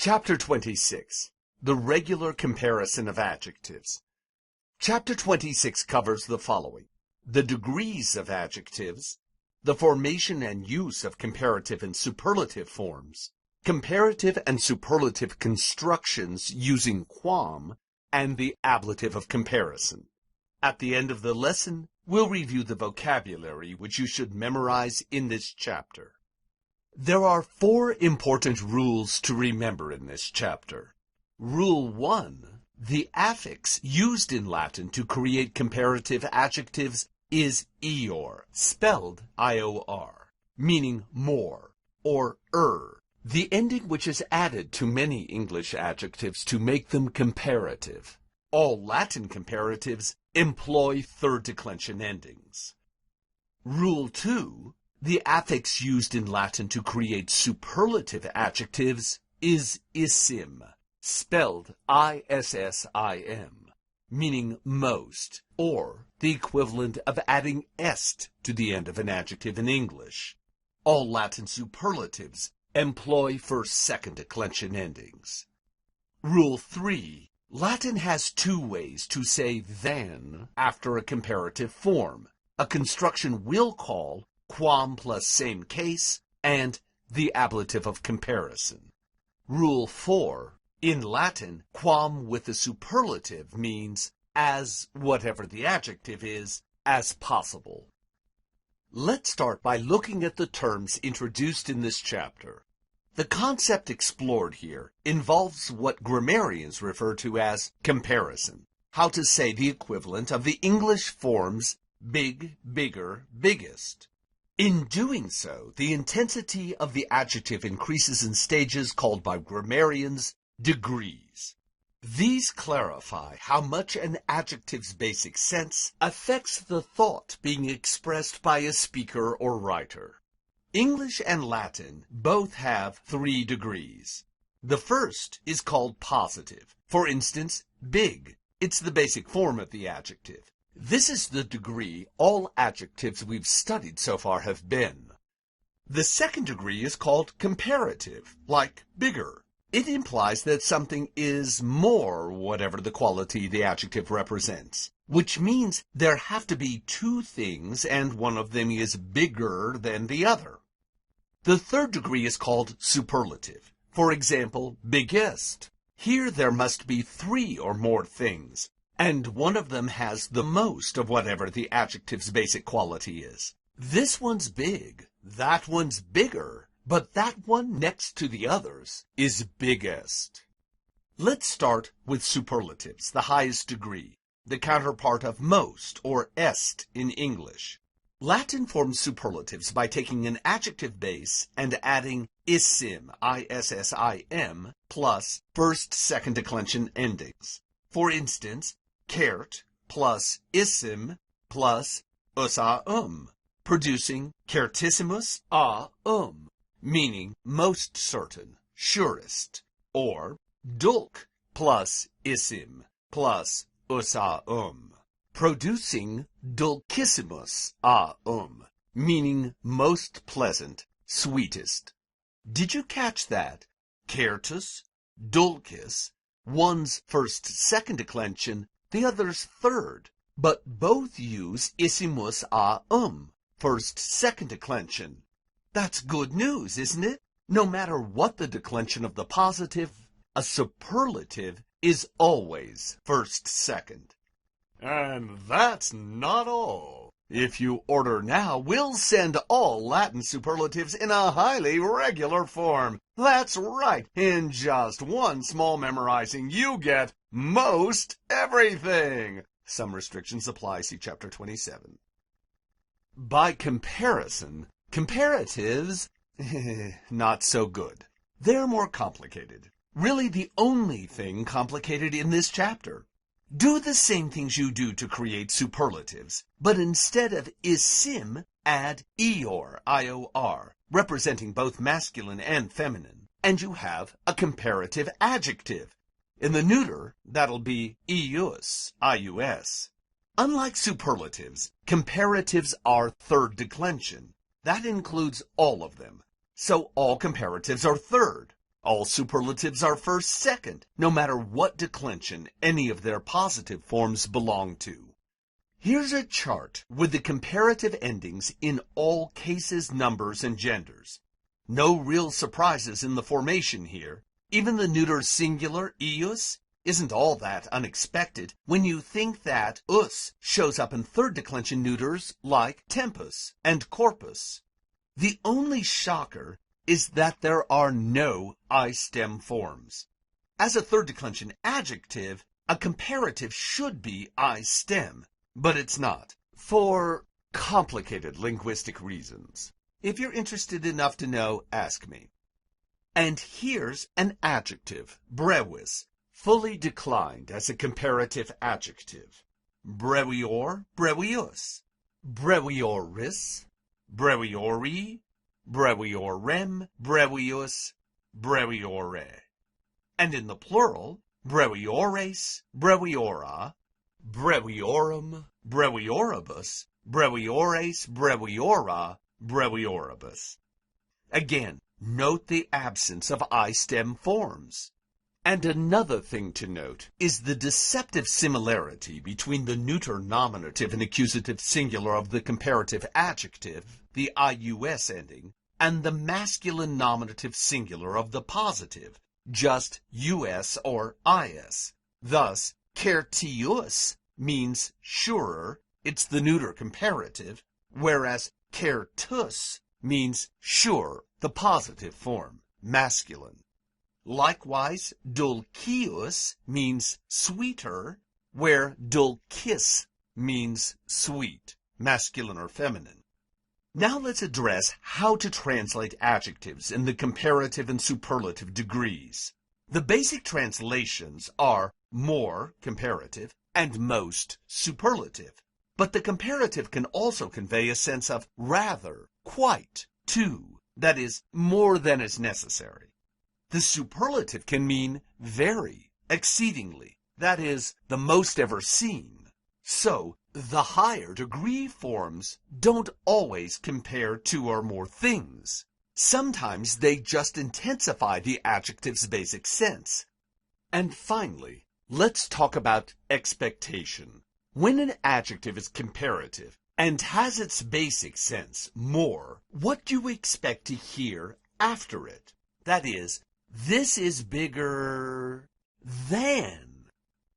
Chapter 26. The Regular Comparison of Adjectives. Chapter 26 covers the following: the degrees of adjectives, the formation and use of comparative and superlative forms, comparative and superlative constructions using quam, and the ablative of comparison. At the end of the lesson, we'll review the vocabulary which you should memorize in this chapter. There are 4 important rules to remember in this chapter. Rule 1. The affix used in Latin to create comparative adjectives is ior, spelled I-O-R, meaning more, or the ending which is added to many English adjectives to make them comparative. All Latin comparatives employ third declension endings. Rule 2. The affix used in Latin to create superlative adjectives is issim, spelled I-S-S-I-M, meaning most, or the equivalent of adding est to the end of an adjective in English. All Latin superlatives employ first-second declension endings. Rule 3. Latin has 2 ways to say than after a comparative form. A construction we'll call quam plus same case, and the ablative of comparison. Rule 4. In Latin, quam with the superlative means as whatever the adjective is, as possible. Let's start by looking at the terms introduced in this chapter. The concept explored here involves what grammarians refer to as comparison, how to say the equivalent of the English forms big, bigger, biggest. In doing so, the intensity of the adjective increases in stages called by grammarians degrees. These clarify how much an adjective's basic sense affects the thought being expressed by a speaker or writer. English and Latin both have 3 degrees. The first is called positive. For instance, big. It's the basic form of the adjective. This is the degree all adjectives we've studied so far have been. The second degree is called comparative, like bigger. It implies that something is more whatever the quality the adjective represents, which means there have to be 2 things and one of them is bigger than the other. The third degree is called superlative. For example, biggest. Here there must be 3 or more things, and one of them has the most of whatever the adjective's basic quality is. This one's big, that one's bigger, but that one next to the others is biggest. Let's start with superlatives, the highest degree, the counterpart of most, or est in English. Latin forms superlatives by taking an adjective base and adding issim, I-S-S-I-M, plus first-second declension endings. For instance, cert plus issim plus producing certissimus meaning most certain, surest, or dulc plus issim plus producing dulcissimus meaning most pleasant, sweetest. Did you catch that? Certus, dulcis, one's first-second declension, the other's third, but both use issimus first-second declension. That's good news, isn't it? No matter what the declension of the positive, a superlative is always first-second. And that's not all. If you order now, we'll send all Latin superlatives in a highly regular form. That's right. In just one small memorizing, you get most everything. Some restrictions apply. See Chapter 27. By comparison, comparatives, not so good. They're more complicated. Really the only thing complicated in this chapter. Do the same things you do to create superlatives, but instead of issim, add ior, I-O-R, representing both masculine and feminine, and you have a comparative adjective. In the neuter, that'll be ius, I-U-S. Unlike superlatives, comparatives are third declension. That includes all of them. So all comparatives are third. All superlatives are first-second, no matter what declension any of their positive forms belong to. Here's a chart with the comparative endings in all cases, numbers, and genders. No real surprises in the formation here. Even the neuter singular ius isn't all that unexpected when you think that us shows up in third declension neuters like tempus and corpus. The only shocker is that there are no I stem forms. As a third declension adjective, a comparative should be I stem, but it's not, for complicated linguistic reasons. If you're interested enough to know, ask me. And here's an adjective, brevis, fully declined as a comparative adjective. Brevior, brevius, brevioris, breviori, breviorem, brevius, breviore. And in the plural, breviores, breviora, breviorum, brevioribus, breviores, breviora, brevioribus. Again, note the absence of I stem forms. And another thing to note is the deceptive similarity between the neuter nominative and accusative singular of the comparative adjective, the ius ending, and the masculine nominative singular of the positive, just us or is. Thus, certius means surer, it's the neuter comparative, whereas certus means sure, the positive form, masculine. Likewise, dulcius means sweeter, where dulcis means sweet, masculine or feminine. Now let's address how to translate adjectives in the comparative and superlative degrees. The basic translations are more, comparative, and most, superlative. But the comparative can also convey a sense of rather, quite, too, that is, more than is necessary. The superlative can mean very, exceedingly, that is, the most ever seen. So, the higher degree forms don't always compare two or more things. Sometimes they just intensify the adjective's basic sense. And finally, let's talk about expectation. When an adjective is comparative and has its basic sense, more, what do you expect to hear after it? That is, this is bigger than.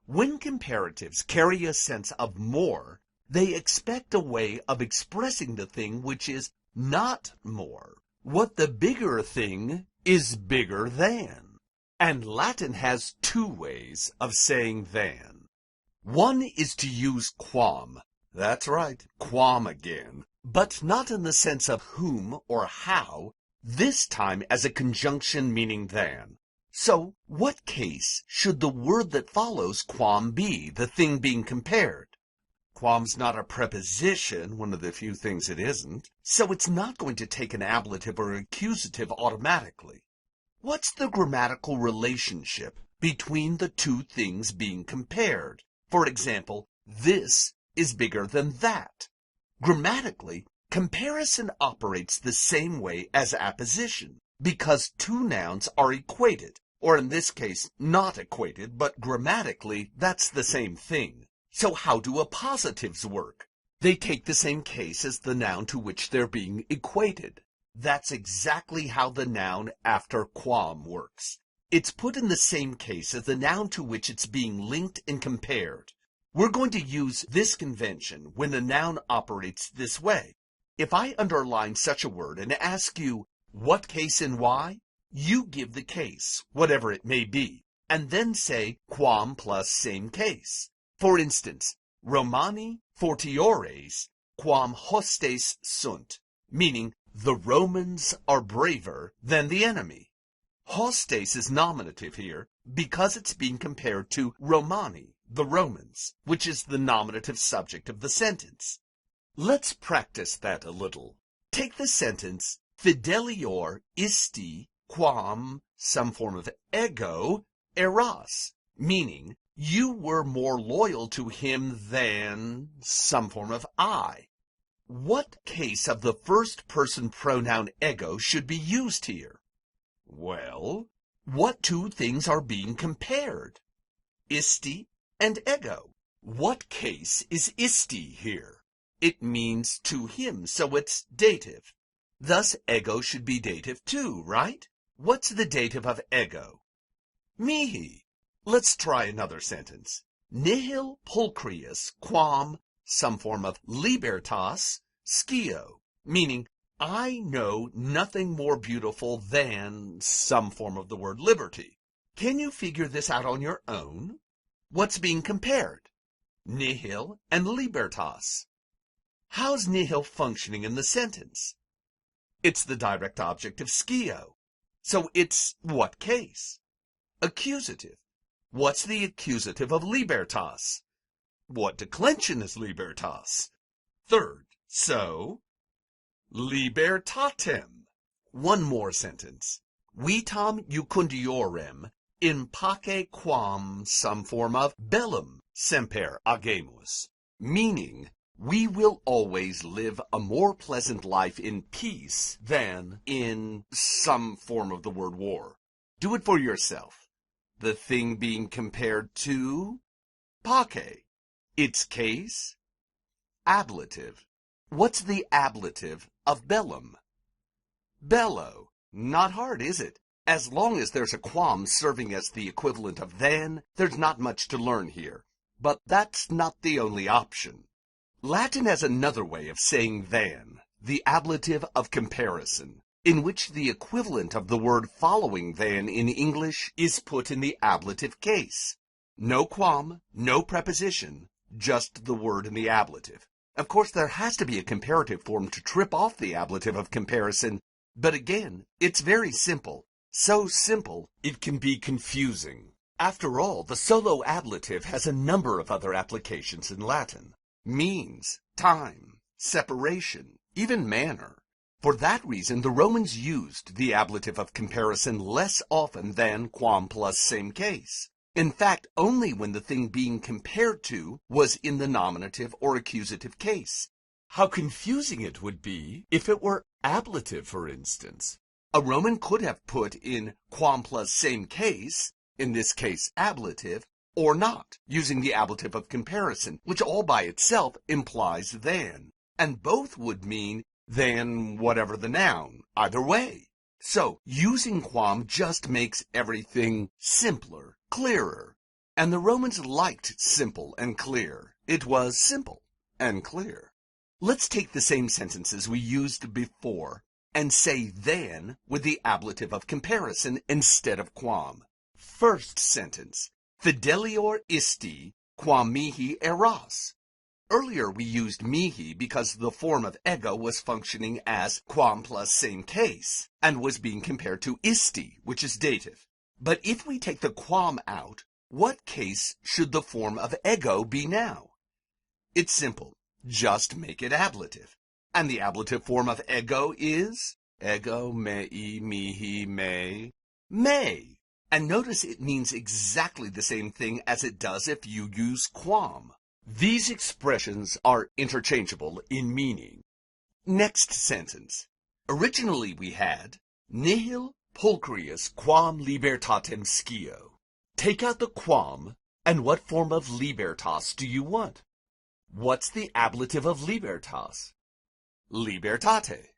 When comparatives carry a sense of more, they expect a way of expressing the thing which is not more. What the bigger thing is bigger than. And Latin has two ways of saying than. One is to use quam. That's right, quam again. But not in the sense of whom or how, this time as a conjunction meaning than. So, what case should the word that follows quam be, the thing being compared? Quam's not a preposition, one of the few things it isn't, so it's not going to take an ablative or accusative automatically. What's the grammatical relationship between the two things being compared? For example, this is bigger than that. Grammatically, comparison operates the same way as apposition, because two nouns are equated, or in this case, not equated, but grammatically, that's the same thing. So how do appositives work? They take the same case as the noun to which they're being equated. That's exactly how the noun after quam works. It's put in the same case as the noun to which it's being linked and compared. We're going to use this convention when a noun operates this way. If I underline such a word and ask you, what case and why? You give the case, whatever it may be, and then say quam plus same case. For instance, Romani fortiores quam hostes sunt, meaning the Romans are braver than the enemy. Hostes is nominative here because it's being compared to Romani, the Romans, which is the nominative subject of the sentence. Let's practice that a little. Take the sentence, fidelior isti quam, some form of ego, eras, meaning you were more loyal to him than some form of I. What case of the first person pronoun ego should be used here? Well, What two things are being compared? Isti and ego. What case is isti here? It means to him, so it's dative. Thus, ego should be dative too, right? What's the dative of ego? Mihi. Let's try another sentence. Nihil pulchrius quam, some form of libertas, scio, meaning I know nothing more beautiful than some form of the word liberty. Can you figure this out on your own? What's being compared? Nihil and libertas. How's nihil functioning in the sentence? It's the direct object of scio. So it's what case? Accusative. What's the accusative of libertas? What declension is libertas? Third. So, libertatem. One more sentence. Vitam iucundiorem in pace quam, some form of bellum semper agemus, meaning we will always live a more pleasant life in peace than in some form of the word war. Do it for yourself. The thing being compared to pace. Its case, ablative. What's the ablative of bellum? Bellow. Not hard, is it? As long as there's a quam serving as the equivalent of than, there's not much to learn here. But that's not the only option. Latin has another way of saying than, the ablative of comparison, in which the equivalent of the word following than in English is put in the ablative case. No quam, no preposition, just the word in the ablative. Of course, there has to be a comparative form to trip off the ablative of comparison, but again, it's very simple. So simple, it can be confusing. After all, the solo ablative has a number of other applications in Latin. Means, time, separation, even manner. For that reason, the Romans used the ablative of comparison less often than quam plus same case. In fact, only when the thing being compared to was in the nominative or accusative case. How confusing it would be if it were ablative, for instance. A Roman could have put in quam plus same case, in this case ablative, or not, using the ablative of comparison, which all by itself implies than. And both would mean than whatever the noun, either way. So, using quam just makes everything simpler, clearer. And the Romans liked simple and clear. It was simple and clear. Let's take the same sentences we used before and say than with the ablative of comparison instead of quam. First sentence. Fidelior isti quam mihi eras. Earlier we used mihi because the form of ego was functioning as quam plus same case and was being compared to isti, which is dative. But if we take the quam out, what case should the form of ego be now? It's simple. Just make it ablative. And the ablative form of ego is ego, mei, mihi, may. And notice it means exactly the same thing as it does if you use quam. These expressions are interchangeable in meaning. Next sentence. Originally we had nihil pulchrius quam libertatem scio. Take out the quam, and what form of libertas do you want? What's the ablative of libertas? Libertate.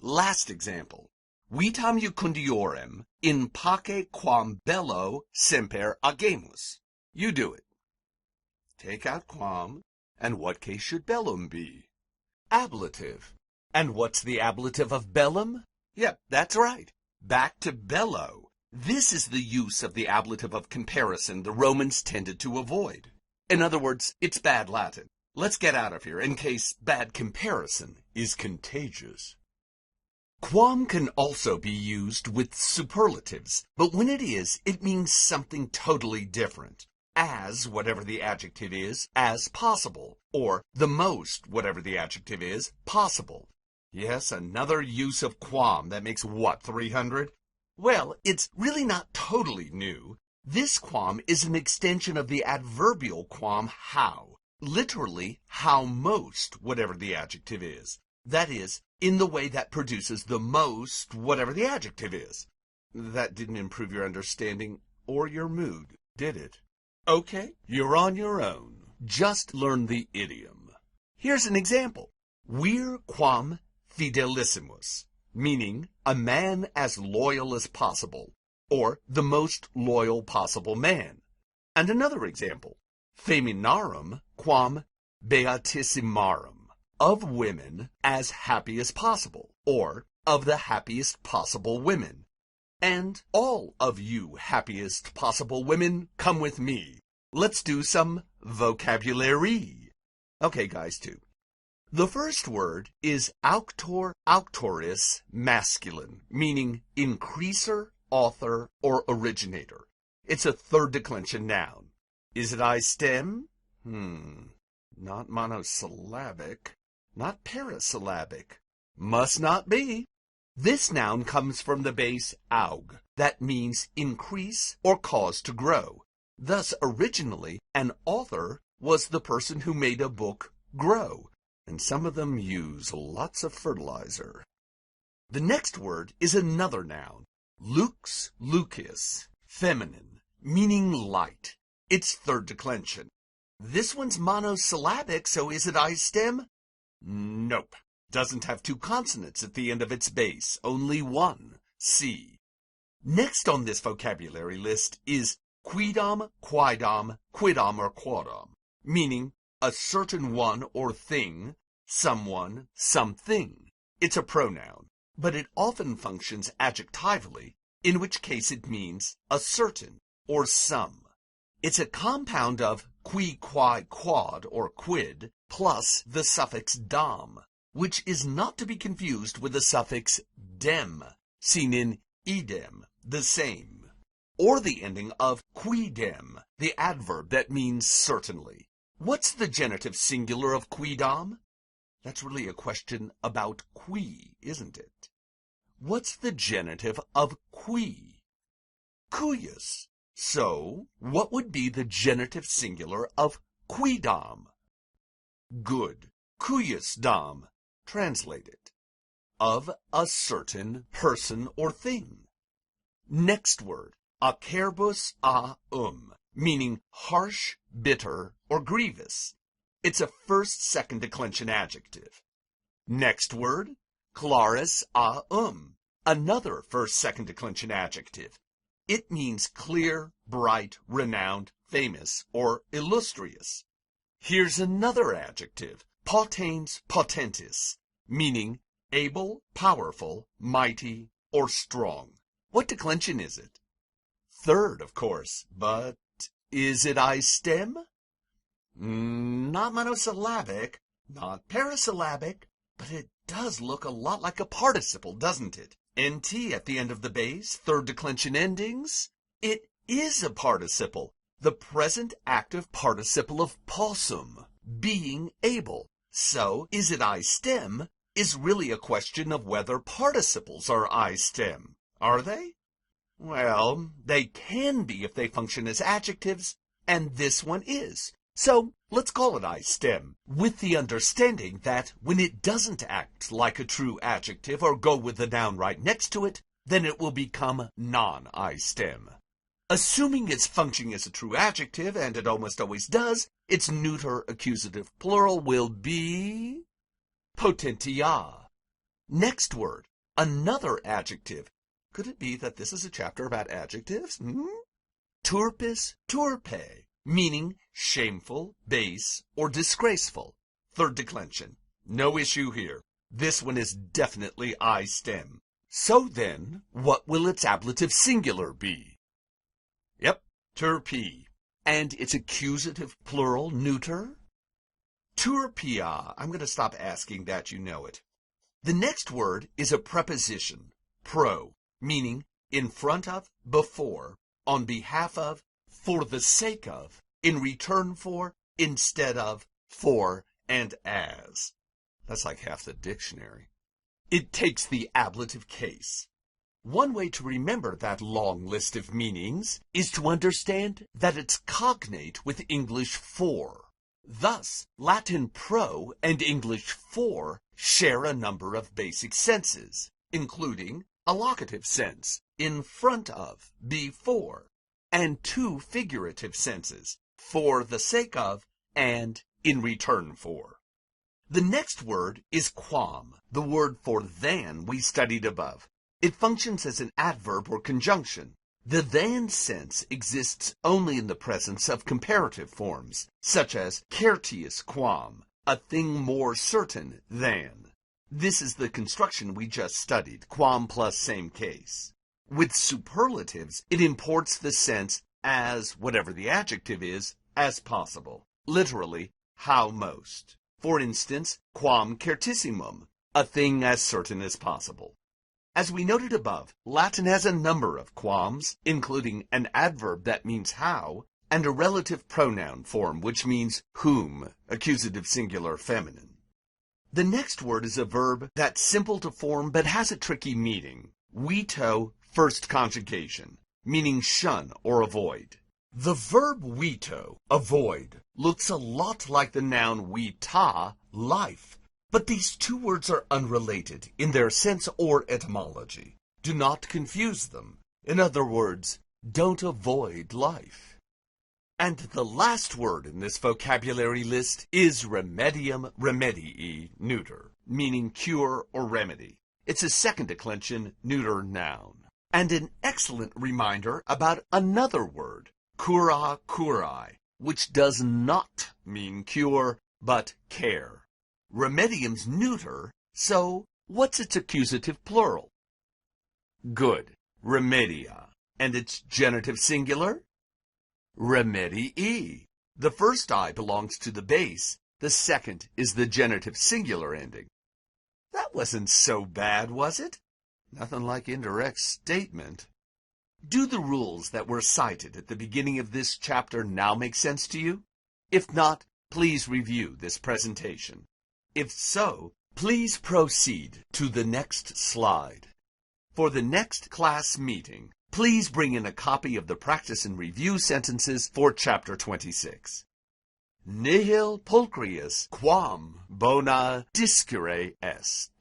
Last example. Vitam iucundiorem in pace quam bello semper agemus. You do it. Take out quam, and what case should bellum be? Ablative. And what's the ablative of bellum? Yep, that's right. Back to bello. This is the use of the ablative of comparison the Romans tended to avoid. In other words, it's bad Latin. Let's get out of here in case bad comparison is contagious. Quam can also be used with superlatives, but when it is, it means something totally different. As, whatever the adjective is, as possible, or the most, whatever the adjective is, possible. Yes, another use of quam that makes what, 300? Well, it's really not totally new. This quam is an extension of the adverbial quam how, literally how most, whatever the adjective is. That is, in the way that produces the most, whatever the adjective is. That didn't improve your understanding or your mood, did it? Okay, you're on your own. Just learn the idiom. Here's an example. Vir quam fidelissimus, meaning a man as loyal as possible, or the most loyal possible man. And another example. Feminarum quam beatissimarum, of women as happy as possible, or of the happiest possible women. And all of you happiest possible women, come with me. Let's do some vocabulary. Okay, guys, too. The first word is auctor auctoris masculine, meaning increaser, author, or originator. It's a third declension noun. Is it I stem? Not monosyllabic. Not parasyllabic. Must not be. This noun comes from the base aug, that means increase or cause to grow. Thus, originally, an author was the person who made a book grow, and some of them use lots of fertilizer. The next word is another noun, lux lucis, feminine, meaning light. It's third declension. This one's monosyllabic, so is it I stem? Nope. Doesn't have two consonants at the end of its base, only one, C. Next on this vocabulary list is quidam, quidam, quidam, or quodam, meaning a certain one or thing, someone, something. It's a pronoun, but it often functions adjectively, in which case it means a certain or some. It's a compound of qui, quid, quod, or quid, plus the suffix dam, which is not to be confused with the suffix dem, seen in idem, the same, or the ending of quidem, the adverb that means certainly. What's the genitive singular of quidam? That's really a question about qui, isn't it? What's the genitive of qui? Cuius. So, what would be the genitive singular of quidam? Good. Cuius dam. Translated. Of a certain person or thing. Next word, acerbus meaning harsh, bitter, or grievous. It's a first-second declension adjective. Next word, claris another first-second declension adjective. It means clear, bright, renowned, famous, or illustrious. Here's another adjective, potens potentis, meaning able, powerful, mighty, or strong. What declension is it? Third, of course, but is it I stem? Not monosyllabic, not parasyllabic, but it does look a lot like a participle, doesn't it? NT at the end of the base, third declension endings. It is a participle, the present active participle of possum, being able. So, is it I stem is really a question of whether participles are I stem. Are they? Well, they can be if they function as adjectives, and this one is. So, let's call it I stem, with the understanding that when it doesn't act like a true adjective or go with the noun right next to it, then it will become non-I stem. Assuming it's functioning as a true adjective, and it almost always does, its neuter accusative plural will be potentia. Next word, another adjective. Could it be that this is a chapter about adjectives? Turpis turpe, meaning shameful, base, or disgraceful. Third declension. No issue here. This one is definitely I stem. So then, what will its ablative singular be? Yep, turpi. And its accusative plural neuter? Turpia. I'm going to stop asking that, you know it. The next word is a preposition, pro, meaning in front of, before, on behalf of, for the sake of, in return for, instead of, for, and as. That's like half the dictionary. It takes the ablative case. One way to remember that long list of meanings is to understand that it's cognate with English for. Thus, Latin pro and English for share a number of basic senses, including a locative sense, in front of, before, and two figurative senses, for the sake of and in return for. The next word is quam, the word for than we studied above. It functions as an adverb or conjunction. The than sense exists only in the presence of comparative forms, such as certius quam, a thing more certain than. This is the construction we just studied, quam plus same case. With superlatives, it imports the sense as whatever the adjective is, as possible. Literally, how most. For instance, quam certissimum, a thing as certain as possible. As we noted above, Latin has a number of quams, including an adverb that means how, and a relative pronoun form which means whom, accusative singular feminine. The next word is a verb that's simple to form but has a tricky meaning. Veto first conjugation, meaning shun or avoid. The verb veto, avoid, looks a lot like the noun vita, life, but these two words are unrelated in their sense or etymology. Do not confuse them. In other words, don't avoid life. And the last word in this vocabulary list is remedium remedii, neuter, meaning cure or remedy. It's a second declension neuter noun. And an excellent reminder about another word, cura curae, which does not mean cure, but care. Remedium's neuter, so what's its accusative plural? Good, remedia. And its genitive singular? Remedii. The first I belongs to the base, the second is the genitive singular ending. That wasn't so bad, was it? Nothing like indirect statement. Do the rules that were cited at the beginning of this chapter now make sense to you? If not, please review this presentation. If so, please proceed to the next slide. For the next class meeting, please bring in a copy of the practice and review sentences for Chapter 26. Nihil pulchrius quam bona discere est.